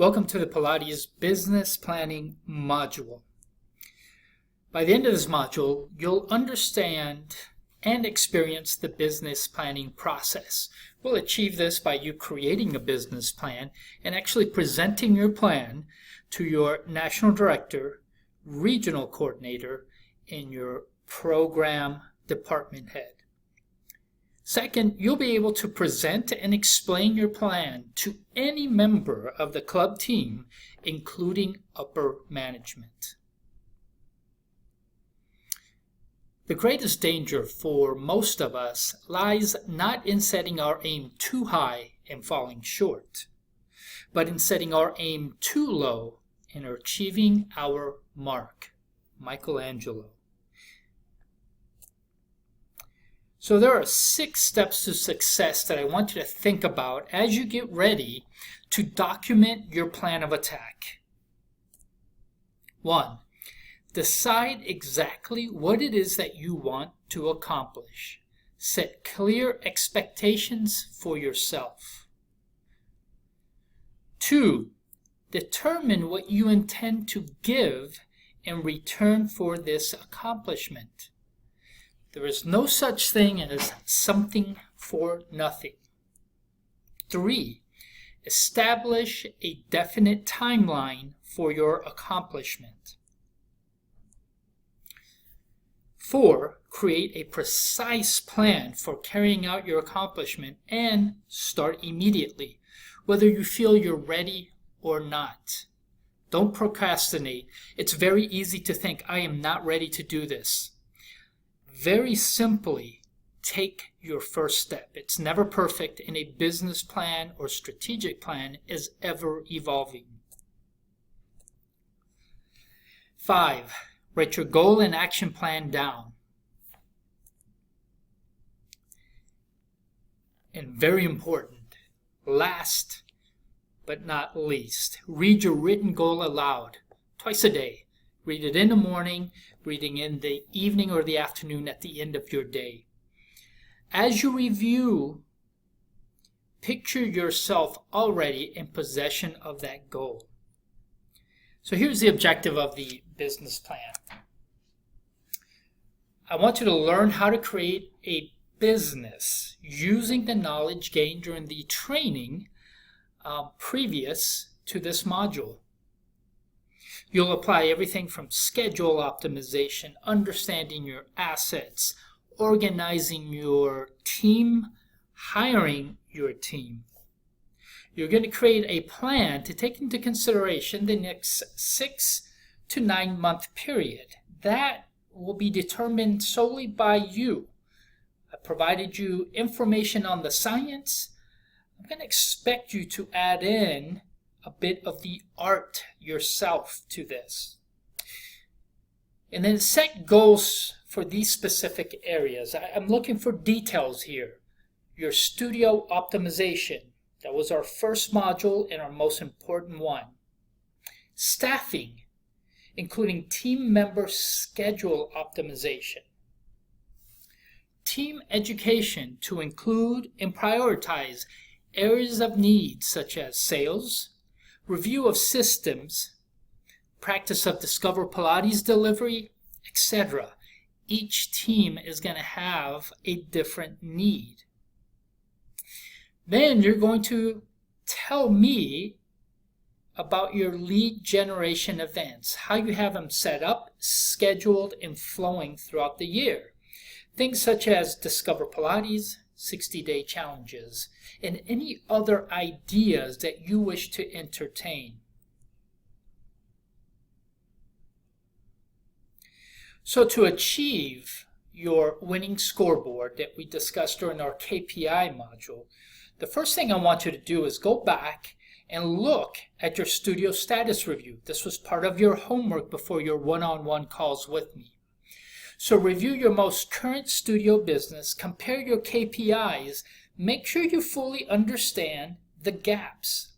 Welcome to the Pilates Business Planning module. By the end of this module, you'll understand and experience the business planning process. We'll achieve this by you creating a business plan and actually presenting your plan to your national director, regional coordinator, and your program department head. Second, you'll be able to present and explain your plan to any member of the club team, including upper management. The greatest danger for most of us lies not in setting our aim too high and falling short, but in setting our aim too low and achieving our mark. Michelangelo. So there are 6 steps to success that I want you to think about as you get ready to document your plan of attack. 1. Decide exactly what it is that you want to accomplish. Set clear expectations for yourself. 2. Determine what you intend to give in return for this accomplishment. There is no such thing as something for nothing. 3. Establish a definite timeline for your accomplishment. 4. Create a precise plan for carrying out your accomplishment and start immediately, whether you feel you're ready or not. Don't procrastinate. It's very easy to think, I am not ready to do this. Very simply, take your first step. It's never perfect, and a business plan or strategic plan is ever evolving. 5. Write your goal and action plan down. And very important, last but not least, read your written goal aloud twice a day. Read it in the morning, reading in the evening or the afternoon at the end of your day. As you review, picture yourself already in possession of that goal. So here's the objective of the business plan. I want you to learn how to create a business using the knowledge gained during the training previous to this module. You'll apply everything from schedule optimization, understanding your assets, organizing your team, hiring your team. You're going to create a plan to take into consideration the next 6 to 9 month period. That will be determined solely by you. I provided you information on the science. I'm going to expect you to add in a bit of the art yourself to this. And then set goals for these specific areas. I'm looking for details here. Your studio optimization. That was our first module and our most important one. Staffing, including team member schedule optimization. Team education to include and prioritize areas of need such as sales, review of systems, practice of Discover Pilates delivery, etc. Each team is going to have a different need. Then you're going to tell me about your lead generation events, how you have them set up, scheduled, and flowing throughout the year. Things such as Discover Pilates, 60-day challenges, and any other ideas that you wish to entertain. So to achieve your winning scoreboard that we discussed during our KPI module, the first thing I want you to do is go back and look at your studio status review. This was part of your homework before your one-on-one calls with me. So review your most current studio business, compare your KPIs, make sure you fully understand the gaps.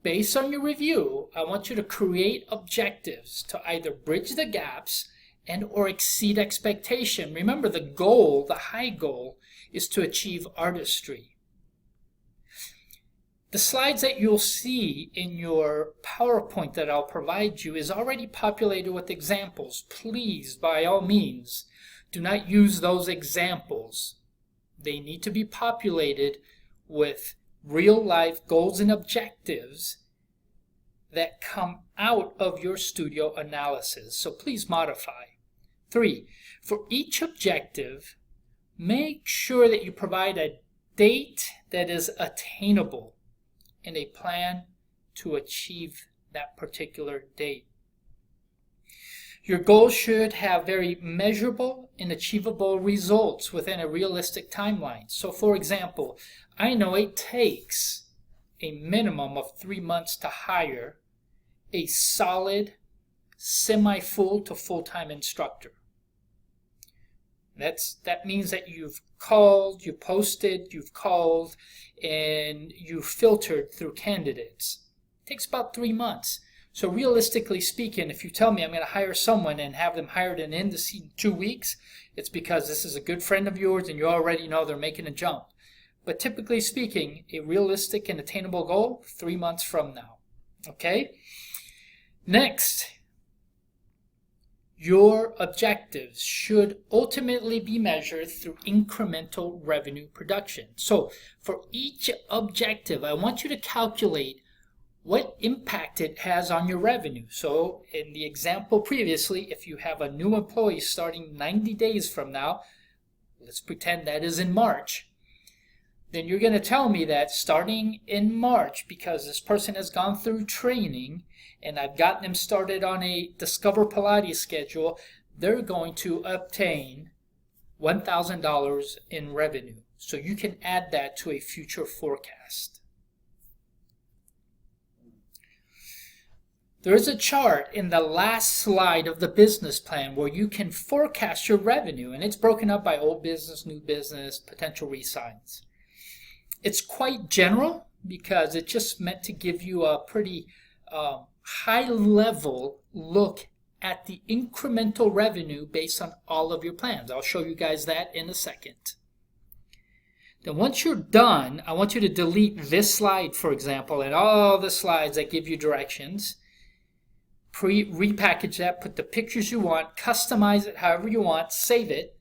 Based on your review, I want you to create objectives to either bridge the gaps and or exceed expectation. Remember, the goal, the high goal, is to achieve artistry. The slides that you'll see in your PowerPoint that I'll provide you is already populated with examples. Please, by all means, do not use those examples. They need to be populated with real-life goals and objectives that come out of your studio analysis. So please modify. 3, for each objective, make sure that you provide a date that is attainable and a plan to achieve that particular date. Your goals should have very measurable and achievable results within a realistic timeline. So for example, I know it takes a minimum of 3 months to hire a solid semi-full to full-time instructor. That means that you've called, you posted, you've called, and you've filtered through candidates. It takes about 3 months. So realistically speaking, if you tell me I'm going to hire someone and have them hired and in to see 2 weeks, it's because this is a good friend of yours and you already know they're making a jump. But typically speaking, a realistic and attainable goal, 3 months from now. Okay? Next, your objectives should ultimately be measured through incremental revenue production. So for each objective, I want you to calculate what impact it has on your revenue. So in the example previously, if you have a new employee starting 90 days from now, let's pretend that is in March, then you're going to tell me that starting in March, because this person has gone through training and I've gotten them started on a Discover Pilates schedule, they're going to obtain $1,000 in revenue. So you can add that to a future forecast. There is a chart in the last slide of the business plan where you can forecast your revenue, and it's broken up by old business, new business, potential re-signs. It's quite general because it's just meant to give you a pretty high-level look at the incremental revenue based on all of your plans. I'll show you guys that in a second. Then once you're done, I want you to delete this slide, for example, and all the slides that give you directions. Repackage that, put the pictures you want, customize it however you want, save it,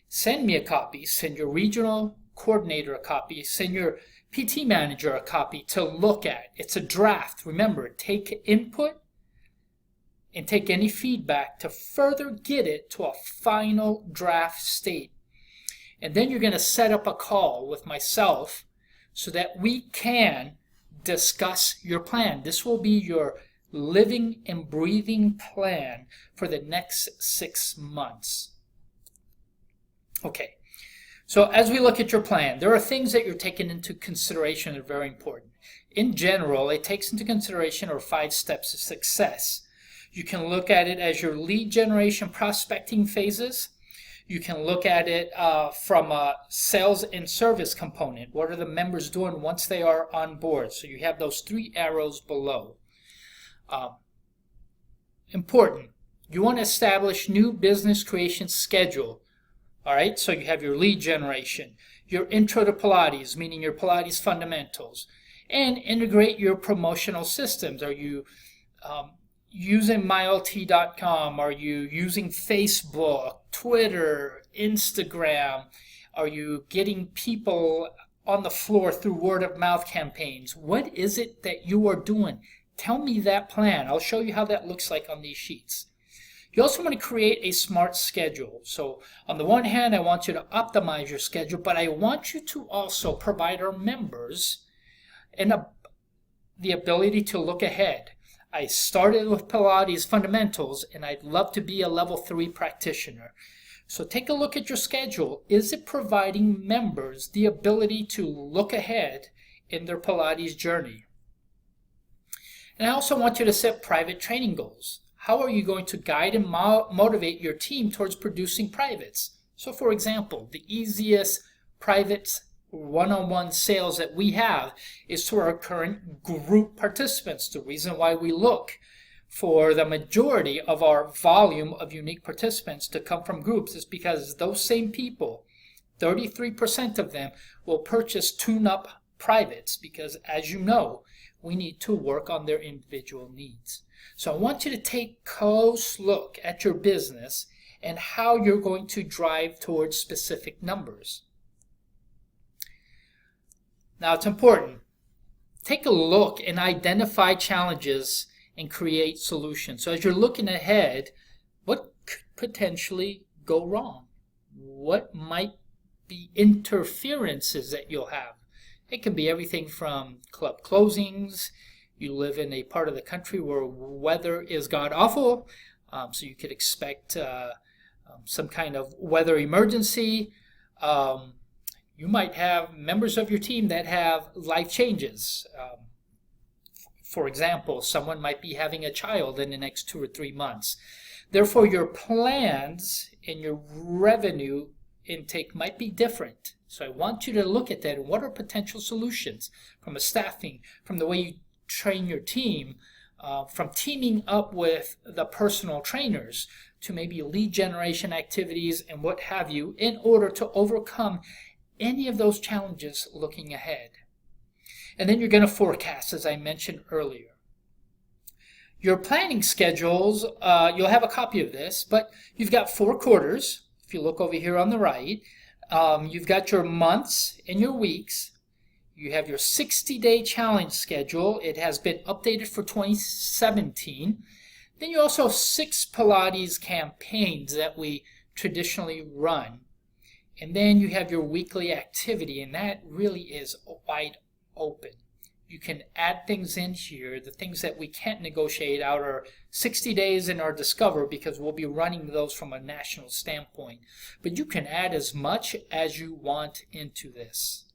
send me a copy, send your regional coordinator a copy, send your PT manager a copy to look at. It's a draft. Remember, take input and take any feedback to further get it to a final draft state. And then you're going to set up a call with myself so that we can discuss your plan. This will be your living and breathing plan for the next 6 months. Okay. So as we look at your plan, there are things that you're taking into consideration that are very important. In general, it takes into consideration our 5 steps of success. You can look at it as your lead generation prospecting phases. You can look at it from a sales and service component. What are the members doing once they are on board? So you have those 3 arrows below. Important. You want to establish new business creation schedule. All right, so you have your lead generation, your intro to Pilates, meaning your Pilates fundamentals, and integrate your promotional systems. Are you using mylt.com? Are you using Facebook, Twitter, Instagram? Are you getting people on the floor through word of mouth campaigns? What is it that you are doing? Tell me that plan. I'll show you how that looks like on these sheets. You also want to create a smart schedule. So on the one hand, I want you to optimize your schedule, but I want you to also provide our members the ability to look ahead. I started with Pilates fundamentals, and I'd love to be a level 3 practitioner. So take a look at your schedule. Is it providing members the ability to look ahead in their Pilates journey? And I also want you to set private training goals. How are you going to guide and motivate your team towards producing privates? So for example, the easiest private one-on-one sales that we have is to our current group participants. The reason why we look for the majority of our volume of unique participants to come from groups is because those same people, 33% of them, will purchase tune-up privates because, as you know, we need to work on their individual needs. So I want you to take a close look at your business and how you're going to drive towards specific numbers. Now, it's important. Take a look and identify challenges and create solutions. So as you're looking ahead, what could potentially go wrong? What might be interferences that you'll have? It can be everything from club closings. You live in a part of the country where weather is god-awful, so you could expect some kind of weather emergency. You might have members of your team that have life changes. For example, someone might be having a child in the next 2 or 3 months. Therefore, your plans and your revenue intake might be different. So I want you to look at that and what are potential solutions from a staffing, from the way you train your team, from teaming up with the personal trainers to maybe lead generation activities and what have you in order to overcome any of those challenges looking ahead. And then you're going to forecast, as I mentioned earlier. Your planning schedules, you'll have a copy of this, but you've got 4 quarters. If you look over here on the right, you've got your months and your weeks. You have your 60-day challenge schedule. It has been updated for 2017. Then you also have 6 Pilates campaigns that we traditionally run. And then you have your weekly activity, and that really is wide open. You can add things in here. The things that we can't negotiate out are 60 days in our Discover because we'll be running those from a national standpoint. But you can add as much as you want into this.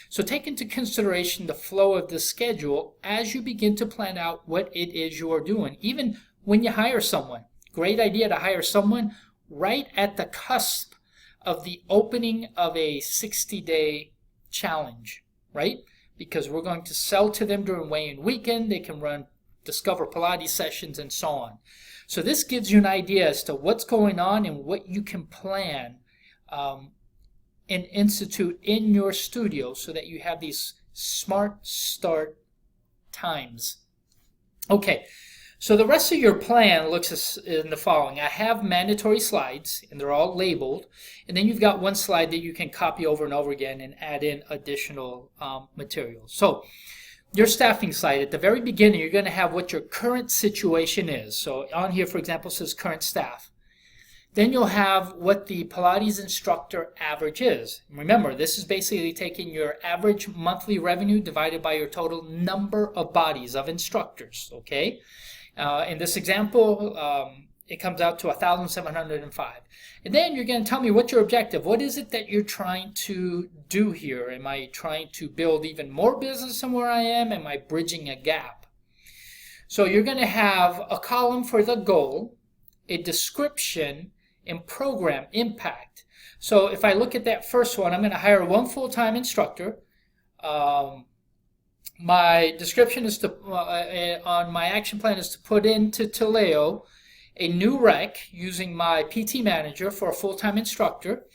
So take into consideration the flow of the schedule as you begin to plan out what it is you are doing. Even when you hire someone, great idea to hire someone right at the cusp of the opening of a 60-day challenge, right? Because we're going to sell to them during weigh-in weekend. They can run Discover Pilates sessions and so on. So this gives you an idea as to what's going on and what you can plan and institute in your studio so that you have these smart start times. Okay, so the rest of your plan looks in the following. I have mandatory slides, and they're all labeled. And then you've got one slide that you can copy over and over again and add in additional materials. So your staffing slide, at the very beginning, you're going to have what your current situation is. So on here, for example, says current staff. Then you'll have what the Pilates instructor average is. Remember, this is basically taking your average monthly revenue divided by your total number of bodies of instructors, okay? In this example, it comes out to 1,705. And then you're going to tell me what's your objective. What is it that you're trying to do here? Am I trying to build even more business than where I am? Am I bridging a gap? So you're going to have a column for the goal, a description, and program impact. So if I look at that first one, I'm going to hire 1 full-time instructor. My description is to, on my action plan is to put into Taleo a new rec using my PT manager for a full-time instructor.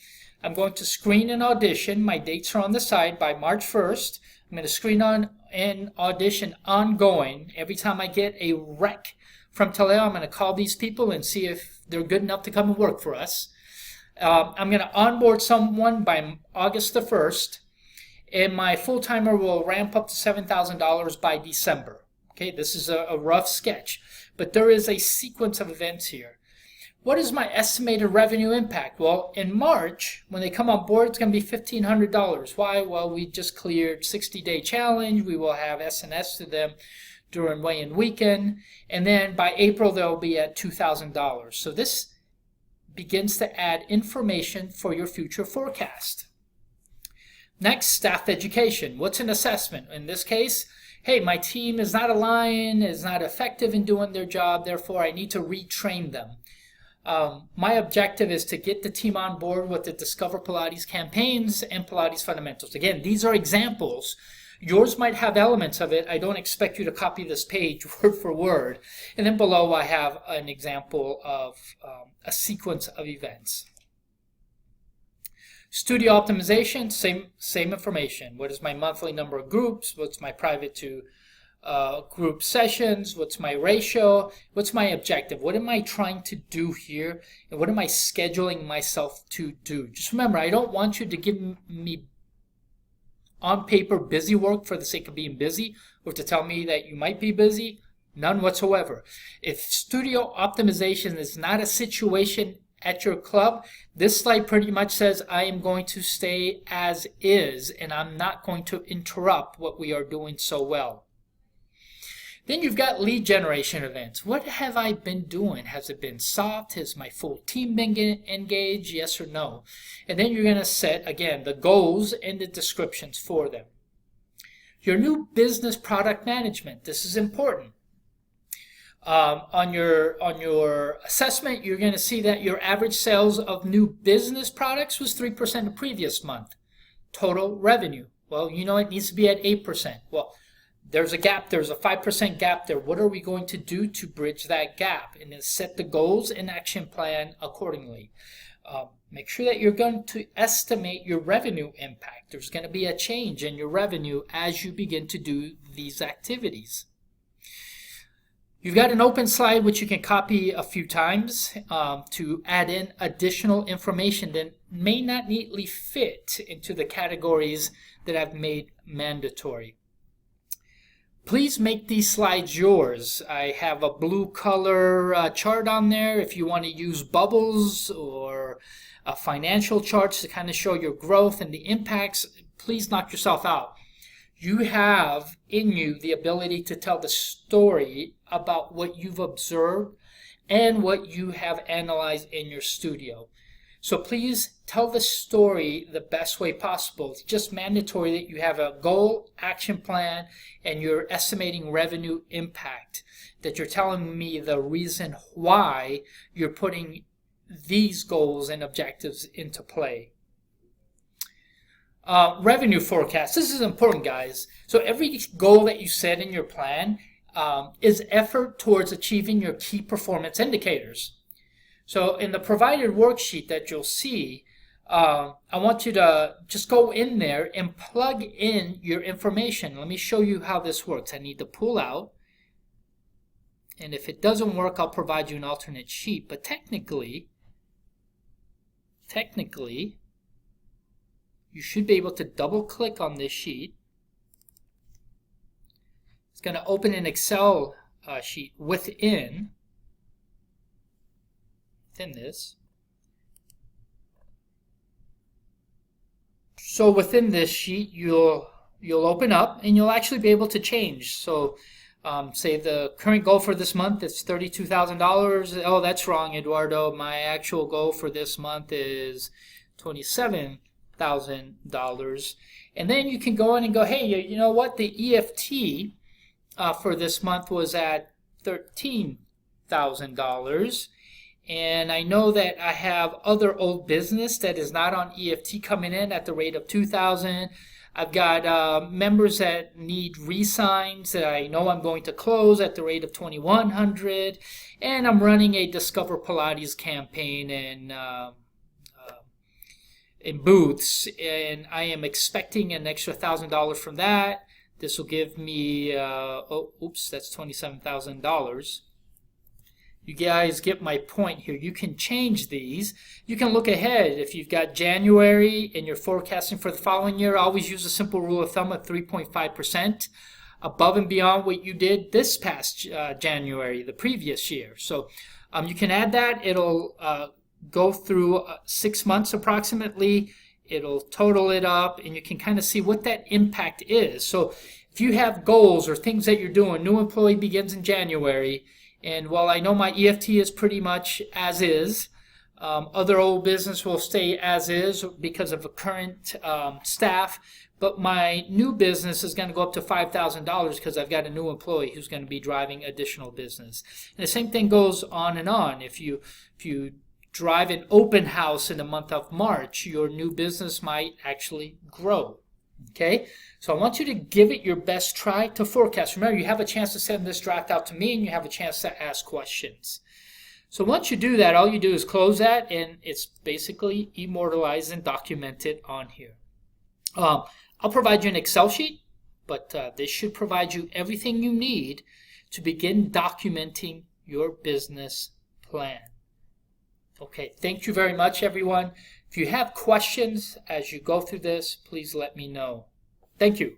I'm going to screen an audition. My dates are on the side by March 1st. I'm going to screen on an audition ongoing. Every time I get a rec from Taleo, I'm going to call these people and see if they're good enough to come and work for us. I'm going to onboard someone by August the 1st. And my full-timer will ramp up to $7,000 by December. Okay, this is a rough sketch, but there is a sequence of events here. What is my estimated revenue impact? Well, in March, when they come on board, it's going to be $1,500. Why? Well, we just cleared 60-day challenge. We will have S&S to them during weigh-in weekend. And then by April, they'll be at $2,000. So this begins to add information for your future forecast. Next, staff education. What's an assessment? In this case, hey, my team is not aligned, is not effective in doing their job, therefore I need to retrain them. My objective is to get the team on board with the Discover Pilates campaigns and Pilates fundamentals. Again, these are examples. Yours might have elements of it. I don't expect you to copy this page word for word. And then below I have an example of a sequence of events. Studio optimization, same information. What is my monthly number of groups? What's my private to group sessions? What's my ratio? What's my objective? What am I trying to do here? And what am I scheduling myself to do? Just remember, I don't want you to give me on paper busy work for the sake of being busy, or to tell me that you might be busy. None whatsoever. If studio optimization is not a situation at your club, this slide pretty much says I am going to stay as is, and I'm not going to interrupt what we are doing so well. Then you've got lead generation events. What have I been doing? Has it been soft? Has my full team been engaged? Yes or no? And then you're going to set, again, the goals and the descriptions for them. Your new business product management. This is important. On your assessment, you're going to see that your average sales of new business products was 3% the previous month. Total revenue. Well, you know it needs to be at 8%. Well, there's a gap. There's a 5% gap there. What are we going to do to bridge that gap? And then set the goals and action plan accordingly. Make sure that you're going to estimate your revenue impact. There's going to be a change in your revenue as you begin to do these activities. You've got an open slide which you can copy a few times to add in additional information that may not neatly fit into the categories that I've made mandatory. Please make these slides yours. I have a blue color chart on there if you want to use bubbles or financial charts to kind of show your growth and the impacts. Please knock yourself out. You have in you the ability to tell the story about what you've observed and what you have analyzed in your studio. So please tell the story the best way possible. It's just mandatory that you have a goal, action plan, and you're estimating revenue impact. That you're telling me the reason why you're putting these goals and objectives into play. Revenue forecast. This is important, guys. So every goal that you set in your plan is effort towards achieving your key performance indicators. So in the provided worksheet that you'll see, I want you to just go in there and plug in your information. Let me show you how this works. I need to pull out, and if it doesn't work, I'll provide you an alternate sheet. But technically, you should be able to double click on this sheet. It's going to open an Excel sheet within this. So within this sheet, you'll open up and you'll actually be able to change. So say the current goal for this month is $32,000. Oh, that's wrong, Eduardo. My actual goal for this month is $27,000. And then you can go in and go, hey, you know what? The EFT for this month was at $13,000. And I know that I have other old business that is not on EFT coming in at the rate of $2,000. I've got members that need re-signs that I know I'm going to close at the rate of $2,100. And I'm running a Discover Pilates campaign in booths, and I am expecting an extra $1,000 from that. This will give me, that's $27,000. You guys get my point here. You can change these. You can look ahead. If you've got January and you're forecasting for the following year, always use a simple rule of thumb of 3.5% above and beyond what you did this past January, the previous year. So you can add that. It'll go through 6 months approximately. It'll total it up, and you can kind of see what that impact is. So if you have goals or things that you're doing, new employee begins in January, and while I know my EFT is pretty much as is, other old business will stay as is because of a current staff, but my new business is going to go up to $5,000 because I've got a new employee who's going to be driving additional business. And the same thing goes on and on. If you drive an open house in the month of March, your new business might actually grow. Okay, so I want you to give it your best try to forecast. Remember, you have a chance to send this draft out to me, and you have a chance to ask questions. So once you do that, all you do is close that, and it's basically immortalized and documented on here. I'll provide you an Excel sheet, but this should provide you everything you need to begin documenting your business plan. Okay, thank you very much, everyone. If you have questions as you go through this, please let me know. Thank you.